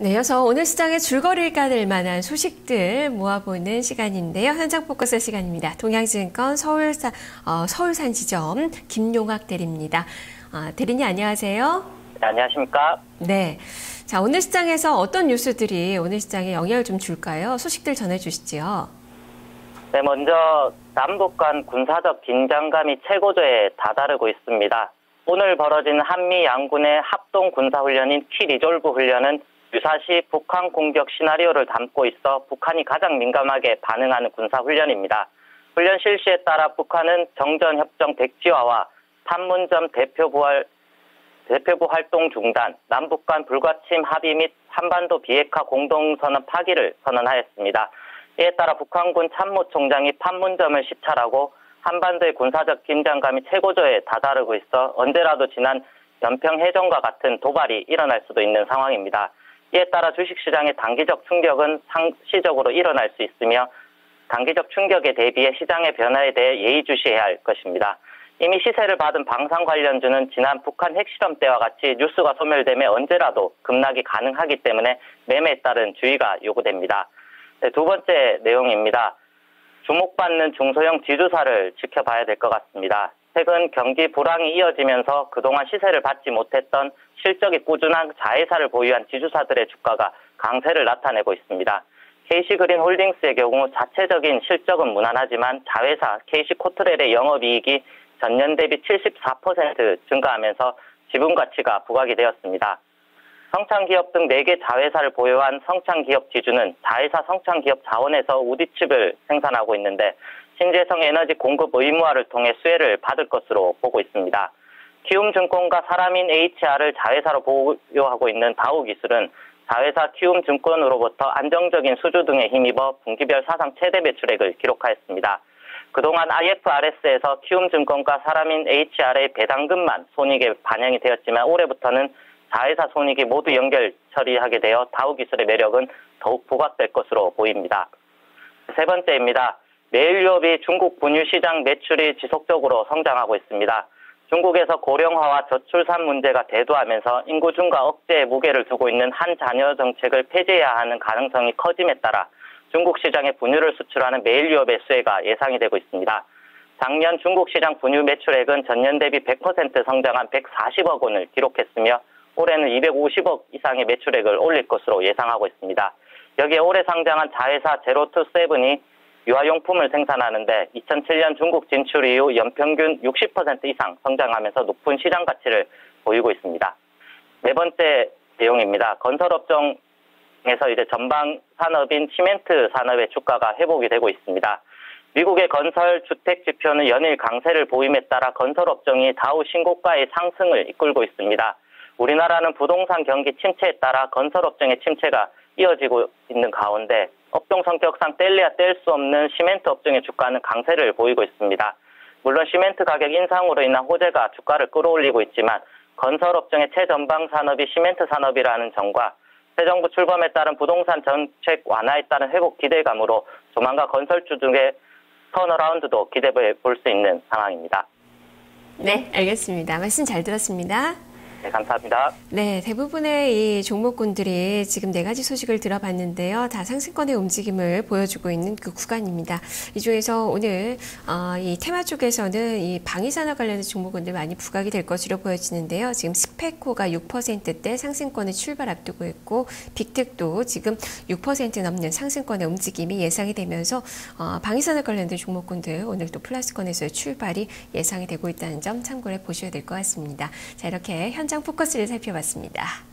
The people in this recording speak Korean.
네, 이어서 오늘 시장에 줄거리를 까낼 만한 소식들 모아보는 시간인데요. 현장 포커스 시간입니다. 동양증권 서울산 지점 김용학 대리입니다. 대리님 안녕하세요. 네, 안녕하십니까? 네. 자, 오늘 시장에서 어떤 뉴스들이 오늘 시장에 영향을 좀 줄까요? 소식들 전해주시죠. 네, 먼저 남북 간 군사적 긴장감이 최고조에 다다르고 있습니다. 오늘 벌어진 한미 양군의 합동 군사훈련인 키리졸브 훈련은 유사시 북한 공격 시나리오를 담고 있어 북한이 가장 민감하게 반응하는 군사훈련입니다. 훈련 실시에 따라 북한은 정전협정 백지화와 판문점 대표부 활동 중단, 남북 간 불가침 합의 및 한반도 비핵화 공동선언 파기를 선언하였습니다. 이에 따라 북한군 참모총장이 판문점을 시찰하고 한반도의 군사적 긴장감이 최고조에 다다르고 있어 언제라도 지난 연평해전과 같은 도발이 일어날 수도 있는 상황입니다. 이에 따라 주식시장의 단기적 충격은 상시적으로 일어날 수 있으며 단기적 충격에 대비해 시장의 변화에 대해 예의주시해야 할 것입니다. 이미 시세를 받은 방산 관련주는 지난 북한 핵실험 때와 같이 뉴스가 소멸되면 언제라도 급락이 가능하기 때문에 매매에 따른 주의가 요구됩니다. 네, 두 번째 내용입니다. 주목받는 중소형 지주사를 지켜봐야 될 것 같습니다. 최근 경기 불황이 이어지면서 그동안 시세를 받지 못했던 실적이 꾸준한 자회사를 보유한 지주사들의 주가가 강세를 나타내고 있습니다. KC그린홀딩스의 경우 자체적인 실적은 무난하지만 자회사 KC코트렐의 영업이익이 전년 대비 74% 증가하면서 지분가치가 부각이 되었습니다. 성창기업 등 4개 자회사를 보유한 성창기업 지주는 자회사 성창기업 자원에서 우디칩을 생산하고 있는데 신재생 에너지 공급 의무화를 통해 수혜를 받을 것으로 보고 있습니다. 키움증권과 사람인 HR을 자회사로 보유하고 있는 다우기술은 자회사 키움증권으로부터 안정적인 수주 등에 힘입어 분기별 사상 최대 매출액을 기록하였습니다. 그동안 IFRS에서 키움증권과 사람인 HR의 배당금만 손익에 반영이 되었지만 올해부터는 자회사 손익이 모두 연결 처리하게 되어 다우기술의 매력은 더욱 부각될 것으로 보입니다. 세 번째입니다. 매일 유업이 중국 분유 시장 매출이 지속적으로 성장하고 있습니다. 중국에서 고령화와 저출산 문제가 대두하면서 인구 증가 억제에 무게를 두고 있는 한 자녀 정책을 폐지해야 하는 가능성이 커짐에 따라 중국 시장에 분유를 수출하는 매일 유업의 수혜가 예상이 되고 있습니다. 작년 중국 시장 분유 매출액은 전년 대비 100% 성장한 140억 원을 기록했으며 올해는 250억 이상의 매출액을 올릴 것으로 예상하고 있습니다. 여기에 올해 상장한 자회사 제로투세븐이 유아용품을 생산하는데 2007년 중국 진출 이후 연평균 60% 이상 성장하면서 높은 시장 가치를 보이고 있습니다. 네 번째 내용입니다. 건설업종에서 이제 전방 산업인 시멘트 산업의 주가가 회복이 되고 있습니다. 미국의 건설 주택 지표는 연일 강세를 보임에 따라 건설업종이 다우 신고가의 상승을 이끌고 있습니다. 우리나라는 부동산 경기 침체에 따라 건설업종의 침체가 이어지고 있는 가운데 업종 성격상 뗄래야 뗄 수 없는 시멘트 업종의 주가는 강세를 보이고 있습니다. 물론 시멘트 가격 인상으로 인한 호재가 주가를 끌어올리고 있지만 건설업종의 최전방 산업이 시멘트 산업이라는 점과 새 정부 출범에 따른 부동산 정책 완화에 따른 회복 기대감으로 조만간 건설주 등의 턴어라운드도 기대해 볼 수 있는 상황입니다. 네, 알겠습니다. 말씀 잘 들었습니다. 네, 감사합니다. 네, 대부분의 이 종목군들이 지금 4가지 소식을 들어봤는데요. 다 상승권의 움직임을 보여주고 있는 그 구간입니다. 이 중에서 오늘 이 테마 쪽에서는 이 방위산업 관련된 종목군들 많이 부각이 될 것으로 보여지는데요. 지금 스페코가 6%대 상승권을 출발 앞두고 있고 빅텍도 지금 6% 넘는 상승권의 움직임이 예상이 되면서 방위산업 관련된 종목군들 오늘 또 플러스권에서의 출발이 예상이 되고 있다는 점 참고해 보셔야 될 것 같습니다. 자, 이렇게 현장 포커스를 살펴봤습니다.